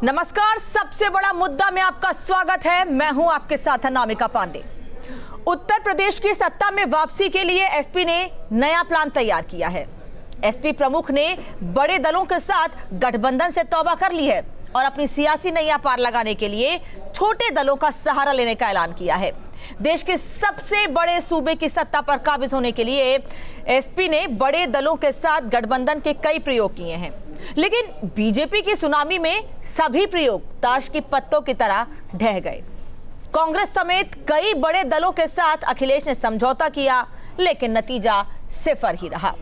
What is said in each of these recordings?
नमस्कार, सबसे बड़ा मुद्दा में आपका स्वागत है। मैं हूं आपके साथ अनामिका पांडे। उत्तर प्रदेश की सत्ता में वापसी के लिए एसपी ने नया प्लान तैयार किया है। एसपी प्रमुख ने बड़े दलों के साथ गठबंधन से तौबा कर ली है और अपनी सियासी नैया पार लगाने के लिए छोटे दलों का सहारा लेने का ऐलान किया है। देश के सबसे बड़े सूबे की सत्ता पर काबिज होने के लिए एसपी ने बड़े दलों के साथ गठबंधन के कई प्रयोग किए हैं, लेकिन बीजेपी की सुनामी में सभी प्रयोग ताश की पत्तों की तरह ढह गए। कांग्रेस समेत कई बड़े दलों के साथ अखिलेश ने समझौता किया, लेकिन नतीजा सिफर ही रहा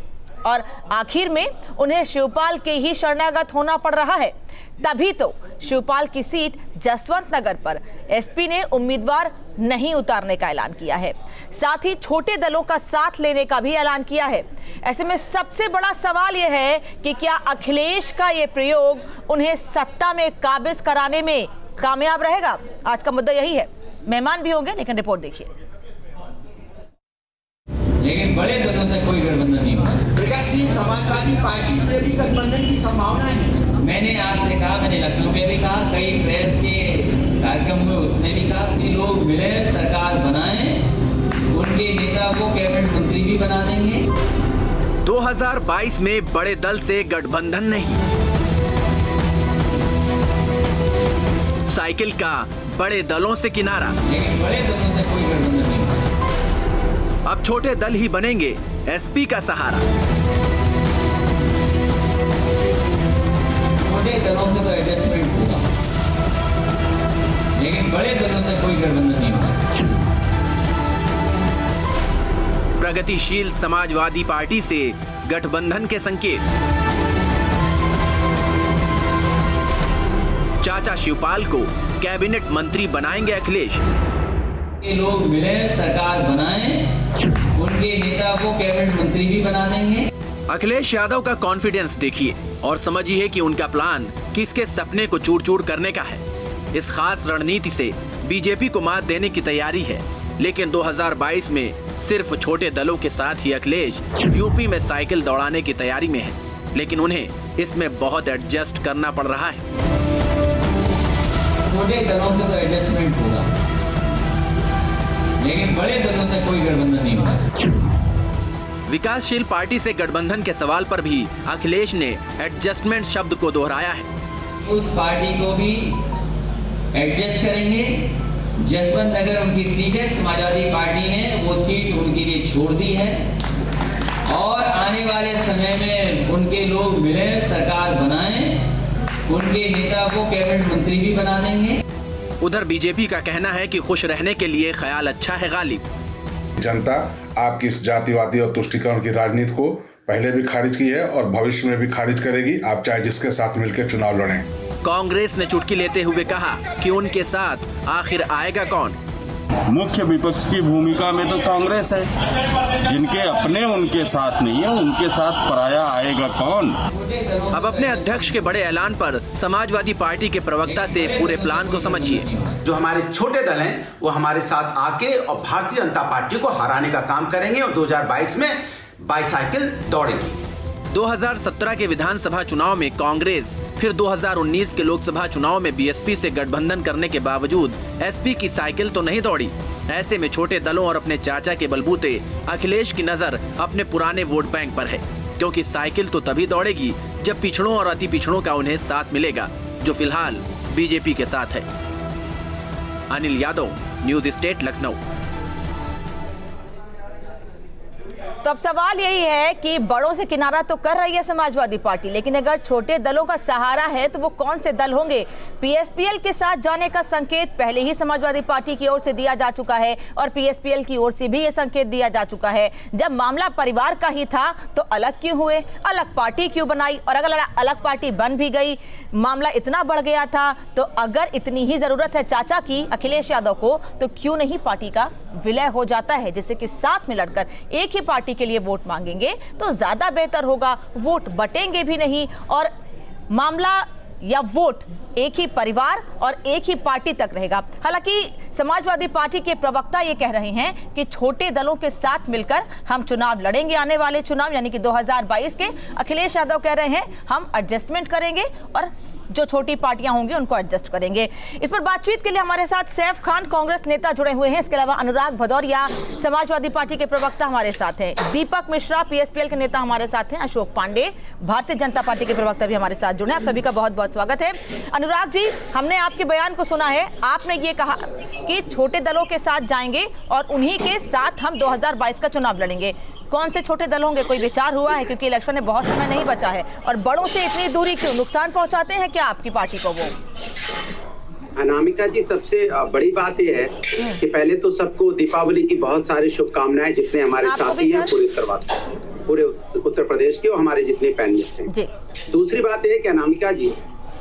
और आखिर में उन्हें शिवपाल के ही शरणागत होना पड़ रहा है। तभी तो शिवपाल की सीट जसवंत नगर पर एसपी ने उम्मीदवार नहीं उतारने का ऐलान किया है। साथ ही छोटे दलों का साथ लेने का भी ऐलान किया है। ऐसे में सबसे बड़ा सवाल यह है कि क्या अखिलेश का ये प्रयोग उन्हें सत्ता में काबिज कराने में कामयाब रहेगा? आज का मुद्दा यही है। मेहमान भी होंगे, लेकिन रिपोर्ट देखिए। लेकिन बड़े दलों से कोई गठबंधन नहीं होगा। विकासशील समाजवादी पार्टी से भी गठबंधन की संभावना है। मैंने आपसे कहा, मैंने लखनऊ में भी कहा, कई प्रेस के कार्यक्रम हुए उसमें भी कहा कि लोग मिले, सरकार बनाएं, उनके नेता को कैबिनेट मंत्री भी बना देंगे। 2022 में बड़े दल से गठबंधन नहीं, साइकिल का बड़े दलों से किनारा। लेकिन बड़े दलों से कोई गठबंधन नहीं होगा। अब छोटे दल ही बनेंगे एसपी का सहारा। छोटे दलों से तो एडजस्टमेंट होगा, लेकिन बड़े दलों से कोई गठबंधन नहीं होगा। प्रगतिशील समाजवादी पार्टी से गठबंधन के संकेत। चाचा शिवपाल को कैबिनेट मंत्री बनाएंगे अखिलेश। लोग मिले, सरकार बनाएं, उनके नेता को कैबिनेट मंत्री भी बना देंगे। अखिलेश यादव का कॉन्फिडेंस देखिए और समझिए कि उनका प्लान किसके सपने को चूर-चूर करने का है। इस खास रणनीति से बीजेपी को मात देने की तैयारी है, लेकिन 2022 में सिर्फ छोटे दलों के साथ ही अखिलेश यूपी में साइकिल दौड़ाने की तैयारी में है, लेकिन उन्हें इसमें बहुत एडजस्ट करना पड़ रहा है। छोटे दलों से तो एडजस्टमेंट होगा, लेकिन बड़े दलों से कोई गठबंधन नहीं होगा। विकासशील पार्टी से गठबंधन के सवाल पर भी अखिलेश ने एडजस्टमेंट शब्द को दोहराया है। उस पार्टी को भी एडजस्ट करेंगे। जसवंत नगर उनकी सीट है, समाजवादी पार्टी ने वो सीट उनके लिए छोड़ दी है और आने वाले समय में उनके लोग मिले, सरकार बनाएं, उनके नेता को कैबिनेट मंत्री भी बना देंगे। उधर बीजेपी का कहना है कि खुश रहने के लिए ख्याल अच्छा है गालिब। जनता आपकी इस जातिवादी और तुष्टीकरण की राजनीति को पहले भी खारिज की है और भविष्य में भी खारिज करेगी, आप चाहे जिसके साथ मिलकर चुनाव लड़ें। कांग्रेस ने चुटकी लेते हुए कहा कि उनके साथ आखिर आएगा कौन? मुख्य विपक्ष की भूमिका में तो कांग्रेस है। जिनके अपने उनके साथ नहीं है, उनके साथ पराया आएगा कौन? अब अपने अध्यक्ष के बड़े ऐलान पर समाजवादी पार्टी के प्रवक्ता से पूरे प्लान को समझिए। जो हमारे छोटे दल हैं वो हमारे साथ आके और भारतीय जनता पार्टी को हराने का काम करेंगे और 2022 में बाईसाइकिल दौड़ेगी। 2017 के विधानसभा चुनाव में कांग्रेस, फिर 2019 के लोकसभा चुनाव में बीएसपी से गठबंधन करने के बावजूद एसपी की साइकिल तो नहीं दौड़ी। ऐसे में छोटे दलों और अपने चाचा के बलबूते अखिलेश की नजर अपने पुराने वोट बैंक पर है, क्योंकि साइकिल तो तभी दौड़ेगी जब पिछड़ों और अति पिछड़ों का उन्हें साथ मिलेगा, जो फिलहाल बीजेपी के साथ है। Anil Yadav, news state, Lucknow. तो अब सवाल यही है कि बड़ों से किनारा तो कर रही है समाजवादी पार्टी, लेकिन अगर छोटे दलों का सहारा है तो वो कौन से दल होंगे? पीएसपीएल के साथ जाने का संकेत पहले ही समाजवादी पार्टी की ओर से दिया जा चुका है और पीएसपीएल की ओर से भी ये संकेत दिया जा चुका है। जब मामला परिवार का ही था तो अलग क्यों हुए, अलग पार्टी क्यों बनाई, और अगर अलग पार्टी बन भी गई, मामला इतना बढ़ गया था, तो अगर इतनी ही जरूरत है चाचा की, अखिलेश यादव को, तो क्यों नहीं पार्टी का विलय हो जाता है, जिससे कि साथ में लड़कर एक ही पार्टी के लिए वोट मांगेंगे तो ज्यादा बेहतर होगा। वोट बटेंगे भी नहीं और मामला या वोट एक ही परिवार और एक ही पार्टी तक रहेगा। हालांकि समाजवादी पार्टी के प्रवक्ता ये कह रहे हैं कि छोटे दलों के साथ मिलकर हम चुनाव लड़ेंगे, आने वाले चुनाव यानी कि 2022 के। अखिलेश यादव कह रहे हैं हम एडजस्टमेंट करेंगे और जो छोटी पार्टियां होंगी उनको एडजस्ट करेंगे। इस पर बातचीत के लिए हमारे साथ सैफ खान कांग्रेस नेता जुड़े हुए हैं। इसके अलावा अनुराग भदौरिया समाजवादी पार्टी के प्रवक्ता हमारे साथ हैं, दीपक मिश्रा पीएसपीएल के नेता हमारे साथ हैं, अशोक पांडे भारतीय जनता पार्टी के प्रवक्ता भी हमारे साथ जुड़े हैं। आप सभी का बहुत बहुत स्वागत है। अनुराग जी, हमने आपके बयान को सुना है, आपने ये कहा कि छोटे दलों के साथ जाएंगे और उन्हीं के साथ हम 2022 का चुनाव लड़ेंगे। कौन से छोटे दल होंगे, कोई विचार हुआ है? क्योंकि इलेक्शन में बहुत समय नहीं बचा है, और बड़ों से इतनी दूरी क्यों? नुकसान पहुंचाते हैं क्या आपकी पार्टी को वो? अनामिका जी, सबसे बड़ी बात यह है कि पहले तो सबको दीपावली की बहुत सारी शुभकामनाएं, जितने हमारे साथी हैं पूरे उत्तर प्रदेश के और हमारे जितने पैनलिस्ट हैं जी। दूसरी बात यह है कि अनामिका जी,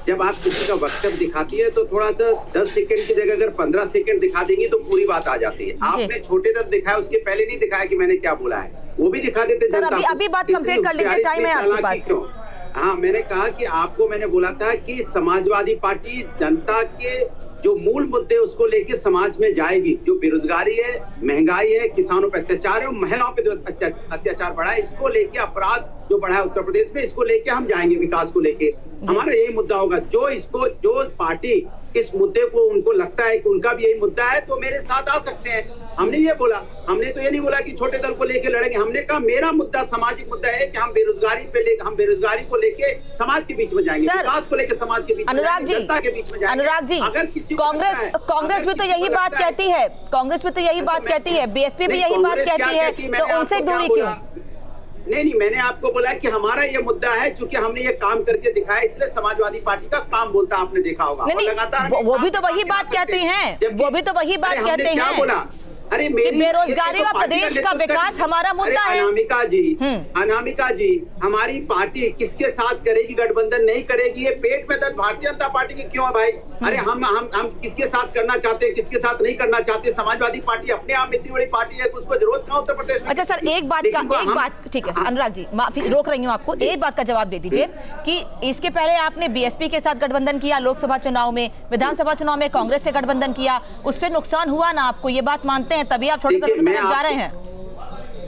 जब आप किसी का वक्तव्य दिखाती है तो थोड़ा सा 10 सेकंड की जगह अगर 15 सेकंड दिखा देंगी तो पूरी बात आ जाती है। आपने छोटे दल दिखाया, उसके पहले नहीं दिखाया कि मैंने क्या बोला है, वो भी दिखा देते सर। अभी बात कंप्लीट कर लीजिए, टाइम है आपके पास। हाँ, मैंने कहा कि आपको मैंने बोला था कि समाजवादी पार्टी जनता के जो मूल मुद्दे उसको लेके समाज में जाएगी। जो बेरोजगारी है, महंगाई है, किसानों पे अत्याचार है, महिलाओं पे जो अत्याचार बढ़ा है, इसको लेके अपराध जो बढ़ा है उत्तर प्रदेश में, इसको लेके हम जाएंगे। विकास को लेके हमारा यही मुद्दा होगा। जो पार्टी इस मुद्दे को उनको लगता है कि उनका भी यही मुद्दा है तो मेरे साथ आ सकते हैं। हमने ये बोला, हमने तो ये नहीं बोला कि छोटे दल को लेके लड़ेंगे। हमने कहा मेरा मुद्दा सामाजिक मुद्दा है कि हम बेरोजगारी को लेके समाज के बीच में जाएंगे, विकास को लेके समाज के बीच में जाएंगे, जनता के बीच में जाएंगे। अनुराग जी, अगर किसी कांग्रेस भी तो यही बात कहती है, कांग्रेस भी तो यही बात कहती है, बीएसपी भी यही बात कहती है, तो उनसे दूरी क्यों? नहीं, मैंने आपको बोला कि हमारा ये मुद्दा है, क्योंकि हमने ये काम करके दिखाया, इसलिए समाजवादी पार्टी का काम बोलता है, आपने देखा होगा। लगातार वो भी तो वही बात कहते हैं, वो भी तो वही बात कहते हैं। क्या बोला? अरे बेरोजगारी व प्रदेश का विकास हमारा मुद्दा है। अनामिका जी, हमारी पार्टी किसके साथ करेगी गठबंधन? नहीं करेगी। ये पेट में दर्द भारतीय जनता पार्टी की क्यों है भाई? अरे हम किसके साथ करना चाहते हैं, किसके साथ नहीं करना चाहते? समाजवादी पार्टी अपने आप में इतनी बड़ी पार्टी है, उसको जरूरत कहाँ उत्तर प्रदेश में? अच्छा सर, एक बात ठीक है अनुराग जी, माफी रोक रही हूँ आपको, एक बात का जवाब दे दीजिए कि इसके पहले आपने बीएसपी के साथ गठबंधन किया, लोकसभा चुनाव में, विधानसभा चुनाव में कांग्रेस से गठबंधन किया, उससे नुकसान हुआ ना आपको? ये बात मानते हैं, तभी आप थोड़ी तरफ जा रहे हैं।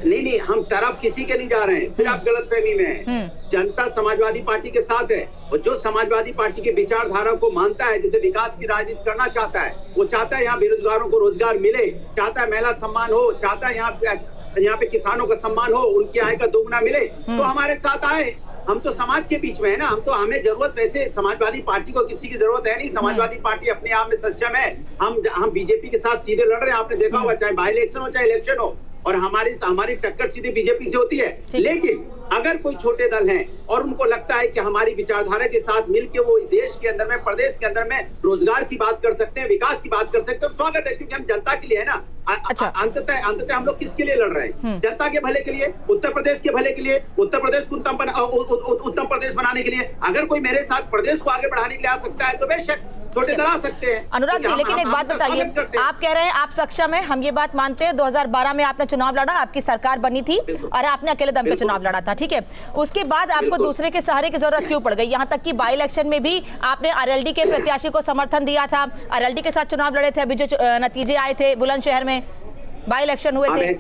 नहीं, हम तरफ किसी के नहीं जा रहे हैं, फिर आप गलतफहमी में हैं। जनता समाजवादी पार्टी के साथ है, और जो समाजवादी पार्टी के विचारधारा को मानता है, जिसे विकास की राजनीति करना चाहता है, वो चाहता है यहाँ बेरोजगारों को रोजगार मिले, चाहता है महिला सम्मान हो, चाहता है यहाँ पे किसानों का सम्मान हो, उनकी आय का दोगुना मिले, तो हमारे साथ आए। हम तो समाज के बीच में है ना, हमें जरूरत, वैसे समाजवादी पार्टी को किसी की जरूरत है नहीं। समाजवादी पार्टी अपने आप में सक्षम है। हम बीजेपी के साथ सीधे लड़ रहे हैं, आपने देखा होगा, चाहे बाई इलेक्शन हो चाहे इलेक्शन हो, और हमारी टक्कर सीधी बीजेपी से होती है। लेकिन अगर कोई छोटे दल हैं और उनको लगता है कि हमारी विचारधारा के साथ मिलकर वो देश के अंदर में, प्रदेश के अंदर में रोजगार की बात कर सकते हैं, विकास की बात कर सकते हैं, तो स्वागत है, क्योंकि हम जनता के लिए है ना। अच्छा। अंततः हम लोग किसके लिए लड़ रहे हैं? जनता के भले के लिए, उत्तर प्रदेश के भले के लिए, उत्तर प्रदेश को उत्तम प्रदेश बनाने के लिए। अगर कोई मेरे साथ प्रदेश को आगे बढ़ाने के लिए आ सकता है तो बेशक छोटे दल आ सकते हैं। अनुराग जी, लेकिन एक बात बताइए, आप कह रहे हैं आप सक्षम हैं, हम ये बात मानते हैं। 2012 में आपने चुनाव लड़ा, आपकी सरकार बनी थी और आपने अकेले दम पे चुनाव लड़ा था, ठीक है? उसके बाद आपको दूसरे के सहारे की जरूरत क्यों पड़ गई? यहाँ तक कि बाई इलेक्शन में भी आपने आरएलडी के प्रत्याशी को समर्थन दिया था, आरएलडी के साथ चुनाव लड़े थे, अभी जो नतीजे आए थे बुलंदशहर में बाई इलेक्शन हुए थे।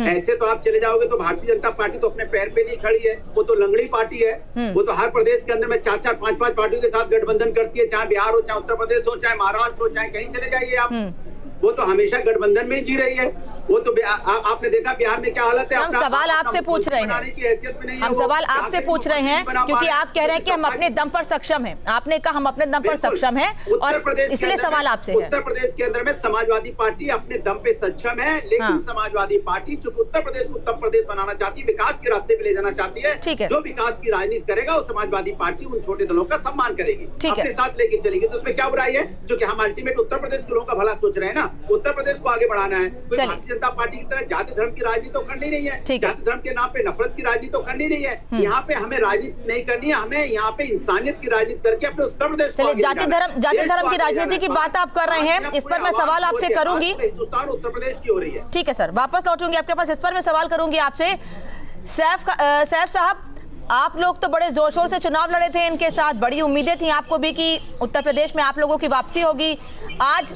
ऐसे तो आप चले जाओगे तो भारतीय जनता पार्टी तो अपने पैर पे नहीं खड़ी है, वो तो लंगड़ी पार्टी है। वो तो हर प्रदेश के अंदर में 4-4, 5-5 पार्टियों के साथ गठबंधन करती है, चाहे बिहार हो, चाहे उत्तर प्रदेश हो, चाहे महाराष्ट्र हो, चाहे कहीं चले जाइए आप, वो तो हमेशा गठबंधन में जी रही है। वो तो आपने देखा बिहार में क्या हालत है। हम सवाल आपसे पूछ रहे हैं, हम सवाल आपसे पूछ रहे हैं क्योंकि आप कह रहे हैं कि हम अपने दम पर सक्षम हैं। आपने कहा हम अपने दम पर सक्षम हैं और इसलिए सवाल आपसे है। उत्तर प्रदेश के अंदर में समाजवादी पार्टी अपने दम पे सक्षम है, लेकिन समाजवादी पार्टी जो उत्तर प्रदेश को उत्तम प्रदेश बनाना चाहती है, विकास के रास्ते पे ले जाना चाहती है, जो विकास की राजनीति करेगा वो समाजवादी पार्टी उन छोटे दलों का सम्मान करेगी, अपने साथ लेके चलेगी। तो उसमें क्या बुराई है? क्योंकि हम अल्टीमेट उत्तर प्रदेश के लोगों का भला सोच रहे हैं ना, उत्तर प्रदेश को आगे बढ़ाना है। भारतीय जनता पार्टी की तरह जाति धर्म की राजनीति तो करनी नहीं है, जाति धर्म के नाम पे नफरत की राजनीति तो करनी नहीं है। यहाँ पे हमें राजनीति नहीं करनी है, हमें यहाँ पे इंसानियत की राजनीति करके अपने उत्तर प्रदेश को जाति धर्म की राजनीति की बात आप कर रहे हैं, इस पर मैं सवाल आपसे करूंगी। हिंदुस्तान उत्तर प्रदेश की हो रही है। ठीक है सर, वापस लौटूंगी आपके पास, इस पर मैं सवाल करूंगी आपसे। सैफ साहब, आप लोग तो बड़े जोर शोर से चुनाव लड़े थे इनके साथ, बड़ी उम्मीदें थी आपको भी कि उत्तर प्रदेश में आप लोगों की वापसी होगी। आज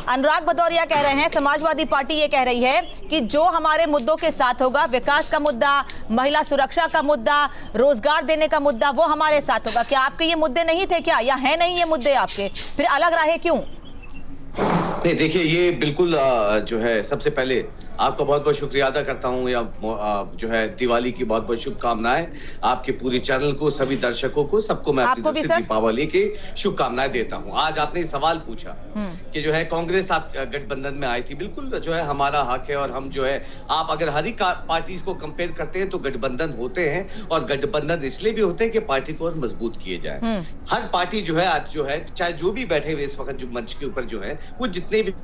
अनुराग भदौरिया कह रहे हैं, समाजवादी पार्टी ये कह रही है कि जो हमारे मुद्दों के साथ होगा, विकास का मुद्दा, महिला सुरक्षा का मुद्दा, रोजगार देने का मुद्दा, वो हमारे साथ होगा। क्या आपके ये मुद्दे नहीं थे क्या, या है नहीं ये मुद्दे आपके, फिर अलग रहे क्यों? नहीं देखिए, ये बिल्कुल जो है, सबसे पहले आपका बहुत बहुत शुक्रिया अदा करता हूँ, या जो है दिवाली की बहुत बहुत शुभकामनाएं आपके पूरे चैनल को, सभी दर्शकों को, सबको मैं अपनी तरफ से दीपावली की शुभकामनाएं देता हूँ। आज आपने सवाल पूछा कि जो है कांग्रेस आप गठबंधन में आई थी, बिल्कुल जो है हमारा हक है, और हम जो है, आप अगर हर एक पार्टी को कंपेयर करते हैं तो गठबंधन होते हैं, और गठबंधन इसलिए भी होते हैं कि पार्टी को और मजबूत किए जाए। हर पार्टी जो है आज जो है, चाहे जो भी बैठे हुए इस वक्त जो मंच के ऊपर जो है, वो जितने भी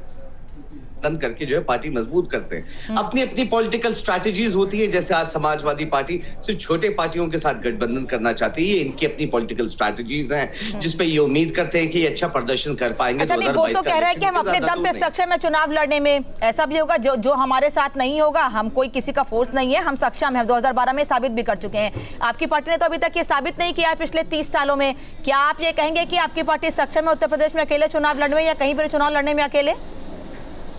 करके जो है पार्टी मजबूत करते हैं। अपनी अपनी पॉलिटिकल स्ट्रैटेजीज होती है, जैसे आज समाजवादी पार्टी सिर्फ छोटे पार्टियों के साथ गठबंधन करना चाहती है, ये इनकी अपनी पॉलिटिकल स्ट्रैटेजीज हैं, जिसपे ये उम्मीद करते हैं कि ये अच्छा प्रदर्शन कर पाएंगे। अच्छा, वो तो कह रहे हैं कि हम अपने दम पे सक्षम है चुनाव लड़ने में, ऐसा भी होगा जो हमारे साथ नहीं होगा, हम कोई किसी का फोर्स नहीं है, हम सक्षम है, 2012 में साबित भी कर चुके हैं। आपकी पार्टी ने तो अभी तक ये साबित नहीं किया है पिछले 30 सालों में। क्या आप ये कहेंगे कि आपकी पार्टी सक्षम है उत्तर प्रदेश में अकेले चुनाव लड़ने में, या कहीं पर चुनाव लड़ने में अकेले?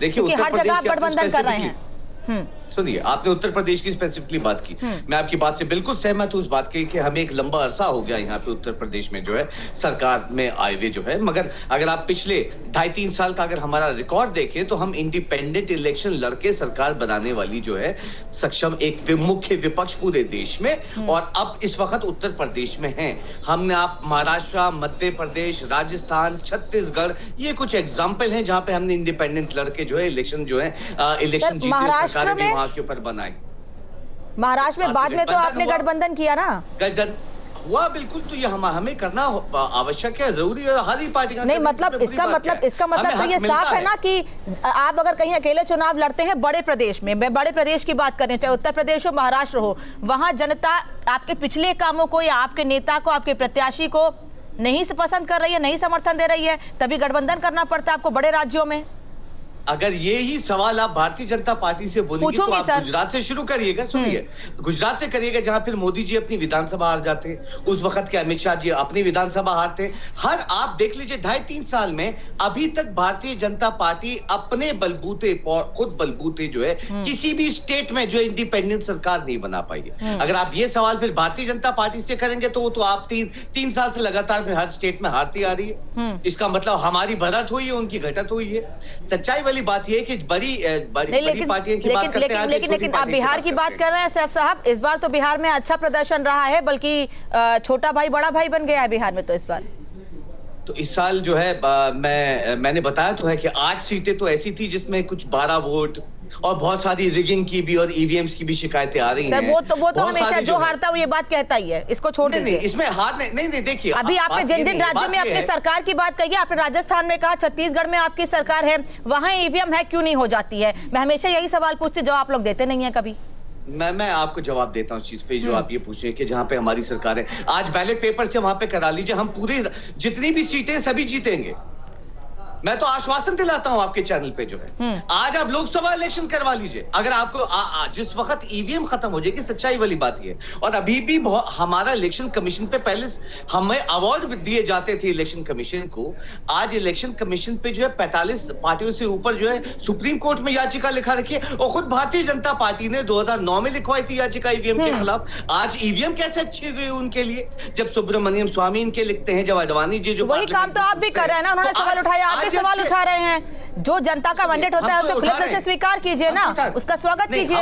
देखिए, हर जगह आप गठबंधन कर रहे हैं। सुनिए, आपने उत्तर प्रदेश की स्पेसिफिकली बात की, मैं आपकी बात से बिल्कुल सहमत हूं उस बात की कि हमें एक लंबा अरसा हो गया यहाँ पे उत्तर प्रदेश में जो है सरकार में आए हुए जो है, मगर अगर आप पिछले 2.5-3 साल का अगर हमारा रिकॉर्ड देखें तो हम इंडिपेंडेंट इलेक्शन लड़के सरकार बनाने वाली जो है सक्षम एक मुख्य विपक्ष पूरे देश में, और अब इस वक्त उत्तर प्रदेश में है। हमने आप महाराष्ट्र, मध्य प्रदेश, राजस्थान, छत्तीसगढ़, ये कुछ एग्जाम्पल हैं जहां पे हमने इंडिपेंडेंट लड़के जो है इलेक्शन जो है इलेक्शन जीती, सरकारें भी के ऊपर बनाई। महाराष्ट्र में बाद में तो आपने गठबंधन किया ना? गठबंधन हुआ, बिल्कुल, तो ये हमें करना आवश्यक है, जरूरी है, हर ही पार्टी का। नहीं, मतलब इसका मतलब तो ये साफ है ना कि आप अगर कहीं अकेले चुनाव लड़ते हैं बड़े प्रदेश में, मैं बड़े प्रदेश की बात कर रही हूं, चाहे उत्तर प्रदेश हो, महाराष्ट्र हो, वहां जनता आपके पिछले कामों को या आपके नेता को, आपके प्रत्याशी को नहीं पसंद कर रही है, नहीं समर्थन दे रही है, तभी गठबंधन करना पड़ता है आपको बड़े राज्यों में। अगर ये ही सवाल आप भारतीय जनता पार्टी से बोलेंगे तो आप गुजरात से शुरू करिएगा। सुनिए, गुजरात से करिएगा जहां फिर मोदी जी अपनी विधानसभा हार जाते, उस वक्त के अमित शाह जी अपनी विधानसभा हारते। हर आप देख लीजिए 2.5-3 साल में अभी तक भारतीय जनता पार्टी अपने बलबूते, खुद बलबूते जो है किसी भी स्टेट में जो इंडिपेंडेंट सरकार नहीं बना पाई है। अगर आप ये सवाल फिर भारतीय जनता पार्टी से करेंगे तो वो तो आप 3 साल से लगातार फिर हर स्टेट में हारती आ रही है। इसका मतलब हमारी बढ़त हुई है, उनकी घटत हुई है। सच्चाई वाली बात यह है कि बड़ी पार्टियों की बात करते हैं, लेकिन आप बिहार की बात कर रहे हैं सैफ साहब, इस बार तो बिहार में अच्छा प्रदर्शन रहा है, बल्कि छोटा भाई बड़ा भाई बन गया है बिहार में तो इस बार। तो इस साल जो है मैंने बताया तो है कि 8 सीटें तो ऐसी थी जिसमें कुछ 12 वोट और बहुत सारी रिगिंग की भी और ईवीएम्स की भी शिकायतें आ रही हैं। वो तो हमेशा जो हारता है वो ये बात कहता ही है, इसको छोड़ दीजिए। नहीं, इसमें हार नहीं देखिए, अभी आपने जिन राज्यों में अपनी सरकार की बात कही, आपने राजस्थान में कहा, छत्तीसगढ़ में आपकी सरकार है, वहां ईवीएम है, क्यों नहीं हो जाती है? मैं हमेशा यही सवाल पूछती, जो आप लोग देते नहीं है कभी। मैं आपको जवाब देता हूँ चीज पे जो आप ये पूछ रहे हैं कि जहां पे हमारी सरकार है, आज बैलेट पेपर से वहां पे करा लीजिए, हम पूरी जितनी भी सीटें सभी जीतेंगे। मैं तो आश्वासन दिलाता हूं आपके चैनल पे जो है। आज आप लोकसभा इलेक्शन करवा लीजिए, अगर आपको जिस वक्त ईवीएम खत्म हो जाएगी, सच्चाई वाली बात है। और अभी भी हमारा इलेक्शन कमीशन पे पहले हमें अवार्ड दिए जाते थे इलेक्शन कमीशन को। आज इलेक्शन कमीशन पे जो है 45 पार्टियों से ऊपर जो है सुप्रीम कोर्ट में याचिका लिखा रखी है, और खुद भारतीय जनता पार्टी ने 2009 में लिखवाई थी याचिका ईवीएम के खिलाफ। आज ईवीएम कैसे अच्छी गई उनके लिए, जब सुब्रमण्यम स्वामी इनके लिखते हैं, जब अडवाणी जी जो वही काम तो आप भी कर रहे हैं ना, उन्होंने सवाल उठाया, आप सवाल उठा रहे हैं। जो जनता का मैंडेट होता है उसे खुलेपन से स्वीकार कीजिए ना, उसका स्वागत कीजिए।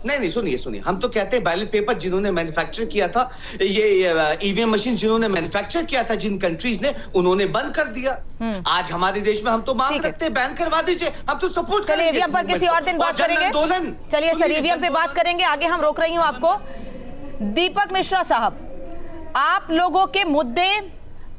नहीं, सुनिए, हम तो कहते हैं बैलेट पेपर जिन्होंने मैन्युफैक्चर किया था, ये ईवीएम मशीन जिन्होंने मैन्युफैक्चर किया था जिन कंट्रीज ने, उन्होंने बंद कर दिया। आज हमारे देश में हम तो मांग रखते हैं बैन करवा दीजिए, हम तो सपोर्ट करेंगे। ईवीएम पर किसी और दिन बात करेंगे। चलिए सर, ईवीएम पे बात करेंगे, आगे हम रोक रही हूँ आपको। दीपक मिश्रा साहब, आप लोगों के मुद्दे,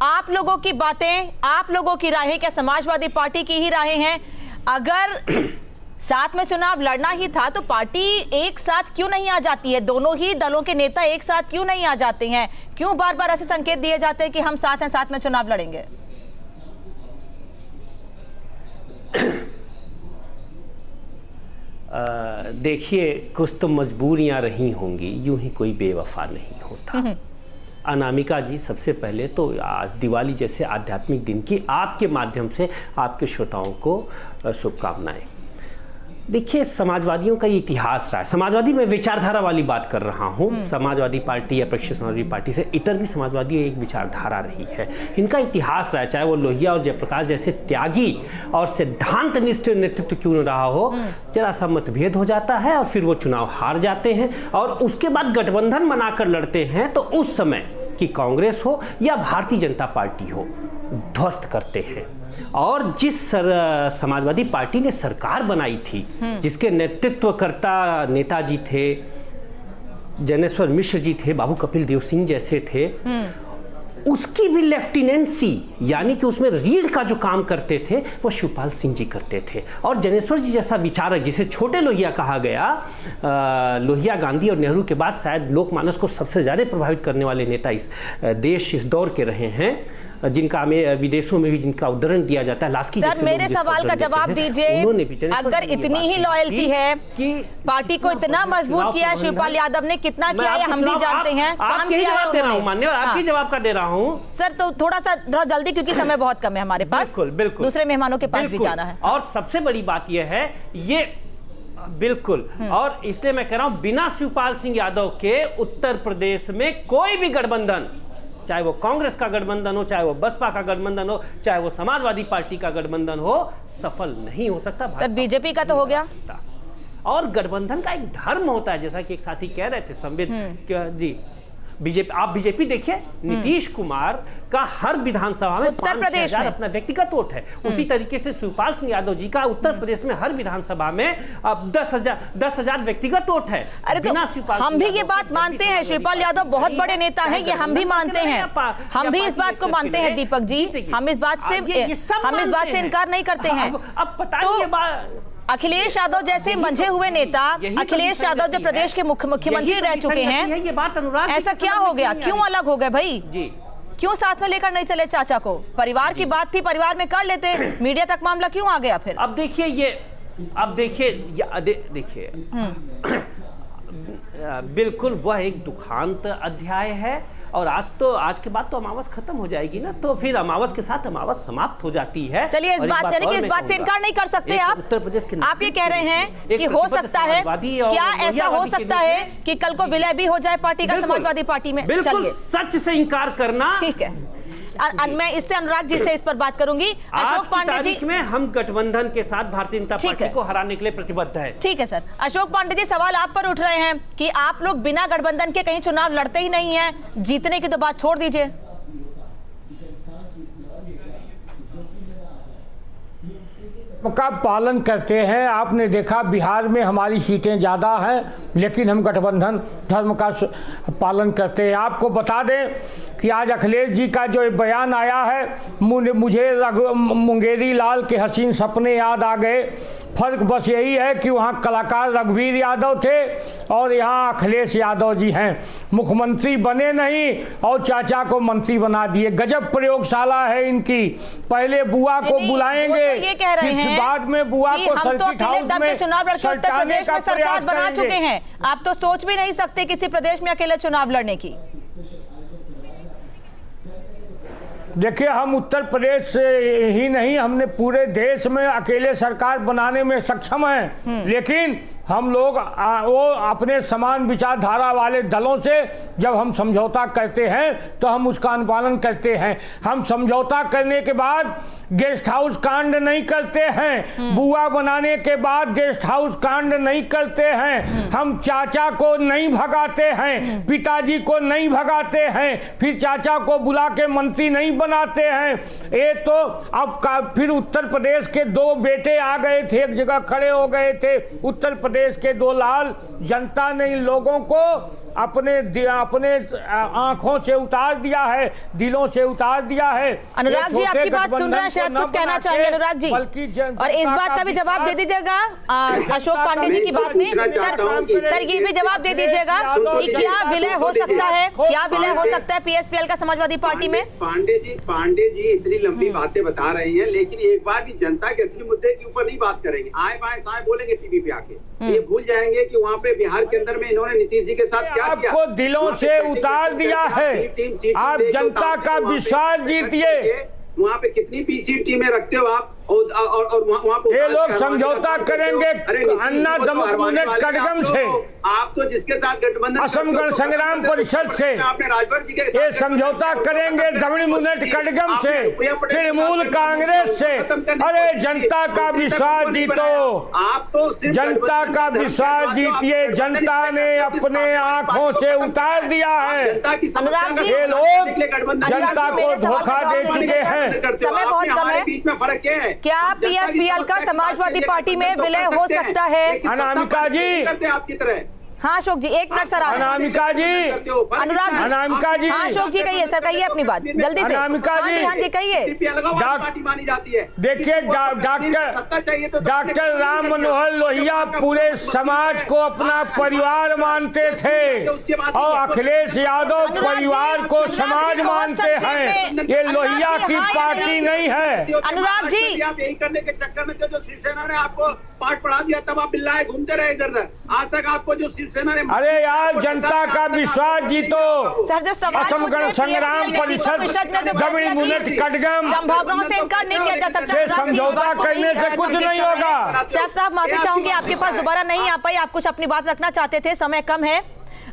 आप लोगों की बातें, आप लोगों की राहें क्या समाजवादी पार्टी की ही राहें हैं? अगर साथ में चुनाव लड़ना ही था तो पार्टी एक साथ क्यों नहीं आ जाती है? दोनों ही दलों के नेता एक साथ क्यों नहीं आ जाते हैं? क्यों बार बार ऐसे संकेत दिए जाते हैं कि हम साथ हैं, साथ में चुनाव लड़ेंगे? देखिए, कुछ तो मजबूरियां रही होंगी, यूं ही कोई बेवफा नहीं होता। अनामिका जी, सबसे पहले तो आज दिवाली जैसे आध्यात्मिक दिन की आपके माध्यम से आपके श्रोताओं को शुभकामनाएं। देखिए, समाजवादियों का ये इतिहास रहा है। समाजवादी, मैं विचारधारा वाली बात कर रहा हूँ। समाजवादी पार्टी या प्रक्षेत्र समाजवादी पार्टी से इतर भी समाजवादी एक विचारधारा रही है। इनका इतिहास रहा है, चाहे वो लोहिया और जयप्रकाश जैसे त्यागी और सिद्धांतनिष्ठ नेतृत्व क्यों न रहा हो, जरा सा मतभेद हो जाता है और फिर वो चुनाव हार जाते हैं और उसके बाद गठबंधन बनाकर लड़ते हैं, तो उस समय कि कांग्रेस हो या भारतीय जनता पार्टी हो, ध्वस्त करते हैं। और जिस समाजवादी पार्टी ने सरकार बनाई थी, जिसके नेतृत्वकर्ता नेताजी थे, जनेश्वर मिश्र जी थे, बाबू कपिल देव सिंह जैसे थे, उसकी भी लेफ्टिनेंसी यानी कि उसमें रीढ़ का जो काम करते थे वो शिवपाल सिंह जी करते थे। और जनेश्वर जी जैसा विचारक, जिसे छोटे लोहिया कहा गया, लोहिया, गांधी और नेहरू के बाद शायद लोकमानस को सबसे ज़्यादा प्रभावित करने वाले नेता इस दौर के रहे हैं, जिनका हमें विदेशों में भी जिनका उदाहरण दिया जाता है। लास्की सर, मेरे सवाल का जवाब दीजिए। अगर इतनी ही लॉयल्टी है कि पार्टी को इतना मजबूत किया शिवपाल यादव ने, कितना किया है हम भी जानते हैं। आप यही जवाब दे रहा हूं, मान्य, और आपकी जवाब का दे रहा हूं सर। तो थोड़ा जल्दी, क्योंकि समय बहुत कम है हमारे पास। बिल्कुल बिल्कुल, दूसरे मेहमानों के पास भी जाना है। और सबसे बड़ी बात यह है, ये बिल्कुल, और इसलिए मैं कह रहा हूं, बिना शिवपाल सिंह यादव के उत्तर प्रदेश में कोई भी गठबंधन, चाहे वो कांग्रेस का गठबंधन हो, चाहे वो बसपा का गठबंधन हो, चाहे वो समाजवादी पार्टी का गठबंधन हो, सफल नहीं हो सकता। सर, बीजेपी का तो हो गया। और गठबंधन का एक धर्म होता है, जैसा कि एक साथी कह रहे थे, संविधान जी। बीजेपी, आप बीजेपी देखिए, नीतीश कुमार का हर विधानसभा में उत्तर प्रदेश में अपना व्यक्तिगत वोट है। उसी तरीके से शिवपाल सिंह यादव जी का उत्तर प्रदेश में हर विधानसभा में 10,000 व्यक्तिगत वोट है। अरे तो हम भी ये बात मानते हैं, शिवपाल यादव बहुत बड़े नेता हैं, ये हम भी मानते हैं। हम भी इस बात को मानते हैं दीपक जी, हम इस बात से इनकार नहीं करते हैं। अब पता नहीं, अखिलेश यादव जैसे मंझे हुए नेता, अखिलेश यादव जो प्रदेश के मुख्यमंत्री रह चुके हैं, ये बात अनुराग, ऐसा क्या हो गया? क्यों अलग हो गए भाई जी? क्यों साथ में लेकर नहीं चले चाचा को? परिवार की बात थी, परिवार में कर लेते, मीडिया तक मामला क्यों आ गया फिर? अब देखिए बिल्कुल वह एक दुखांत अध्याय है। और आज के बाद तो अमावस खत्म हो जाएगी ना, तो फिर अमावस के साथ अमावस समाप्त हो जाती है। चलिए, इस बात से इनकार नहीं कर सकते आप। उत्तर प्रदेश के आप ये कह रहे हैं कि हो सकता है, क्या ऐसा हो सकता है कि कल को विलय भी हो जाए पार्टी का समाजवादी पार्टी में? बिल्कुल सच से इनकार करना ठीक है। मैं इससे अनुराग जी से इस पर बात करूंगी। अशोक पांडे जी, में हम गठबंधन के साथ भारतीय जनता पार्टी को हराने के लिए प्रतिबद्ध है। ठीक है सर। अशोक पांडे जी, सवाल आप पर उठ रहे हैं कि आप लोग बिना गठबंधन के कहीं चुनाव लड़ते ही नहीं है, जीतने की तो बात छोड़ दीजिए। का पालन करते हैं। आपने देखा बिहार में हमारी सीटें ज़्यादा हैं, लेकिन हम गठबंधन धर्म का पालन करते हैं। आपको बता दें कि आज अखिलेश जी का जो बयान आया है, मुझे मुंगेरी लाल के हसीन सपने याद आ गए। फर्क बस यही है कि वहाँ कलाकार रघुवीर यादव थे और यहाँ अखिलेश यादव जी हैं। मुख्यमंत्री बने नहीं और चाचा को मंत्री बना दिए। गजब प्रयोगशाला है इनकी। पहले बुआ को बुलाएंगे, ये कह रहे हैं बाद में बुआ को सर्किट हाउस में चुनाव लड़के उत्तर प्रदेश में सरकार बना चुके हैं। आप तो सोच भी नहीं सकते किसी प्रदेश में अकेले चुनाव लड़ने की। देखिए, हम उत्तर प्रदेश से ही नहीं, हमने पूरे देश में अकेले सरकार बनाने में सक्षम हैं। लेकिन हम लोग वो अपने समान विचारधारा वाले दलों से जब हम समझौता करते हैं तो हम उसका अनुपालन करते हैं। हम समझौता करने के बाद गेस्ट हाउस कांड नहीं करते हैं। बुआ बनाने के बाद गेस्ट हाउस कांड नहीं करते हैं। हम चाचा को नहीं भगाते हैं, पिताजी को नहीं भगाते हैं, फिर चाचा को बुला के मंत्री नहीं बनाते हैं। ये तो अब फिर उत्तर प्रदेश के 2 बेटे आ गए थे, एक जगह खड़े हो गए थे। उत्तर प्रदेश के 2 लाल, जनता ने इन लोगों को अपने आंखों से उतार दिया है, दिलों से उतार दिया है। अनुराग जी आपकी बात सुन रहे हैं, शायद कुछ कहना चाहेंगे अनुराग जी, और इस बात का भी जवाब दे दीजिएगा अशोक पांडे जी की बात में। सर ये भी जवाब दे दीजिएगा कि क्या विलय हो सकता है, क्या विलय हो सकता है पीएसपीएल का समाजवादी पार्टी में? पांडे जी इतनी लंबी बातें बता रही हैं, लेकिन एक बार भी जनता के असली मुद्दे के ऊपर नहीं बात करेंगे। आए बाएं साए बोलेंगे टीवी पे आके, ये भूल जाएंगे कि वहाँ पे बिहार के अंदर में इन्होंने नीतीश जी के साथ क्या किया। आपको दिलों से उतार दिया है, आप जनता का विश्वास जीतिए। वहाँ पे कितनी पीसी टीमें रखते हो आप, और वहाँ पे ये लोग समझौता करेंगे अन्ना दमन कड़गम से, आप तो जिसके साथ गठबंधन असम गण संग्राम परिषद से, आपने राजभर जी के ये समझौता करेंगे दमन कड़गम से, तृणमूल कांग्रेस से। अरे जनता का विश्वास जीतो, आप तो जनता का विश्वास जीतिए। जनता ने अपने आंखों से उतार दिया है। ये लोग जनता को धोखा दे चुके हैं। समय बहुत कम है, बीच में फर्क क्या है? क्या पीएसपीएल का समाजवादी पार्टी में विलय हो सकता है? अनामिका जी आपकी तरह। हाँ अशोक जी, एक मिनट सर। अनामिका जी, अनुराग जी, अनामिका जी, हाँ अशोक जी कहिए सर, कहिए अपनी बात जल्दी से। अनामिका जी, हाँ जी कहिए। मानी जाती है। देखिए डॉक्टर राम मनोहर लोहिया पूरे समाज को अपना परिवार मानते थे, और अखिलेश यादव परिवार को समाज मानते हैं। ये लोहिया की पार्टी नहीं है। अनुराग जी, आप यही करने के चक्कर में जो शिवसेना ने आपको पाठ पढ़ा दिया, तब आप बिल्लाए घूमते रहे इधर उधर। आज तक आपको जो शिवसेना ने, अरे यार जनता का विश्वास जीतो। सर जो असम गण संग्राम परिषद दमन कड़गम संभावनाओं से इनकार नहीं किया जा सकता। से समझौता करने से कुछ नहीं होगा। सैफ साहब माफी चाहूंगी, आपके पास दोबारा नहीं आ पाई, आप कुछ अपनी बात रखना चाहते थे, समय कम है।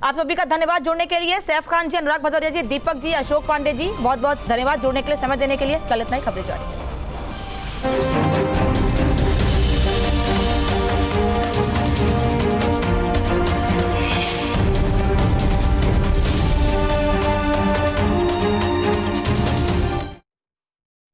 आप सभी का धन्यवाद जुड़ने के लिए। सैफ खान जी, अनुराग भदौरिया जी, दीपक जी, अशोक पांडे जी, बहुत बहुत धन्यवाद जुड़ने के लिए, समय देने के लिए। कल इतना ही, खबरें जारी।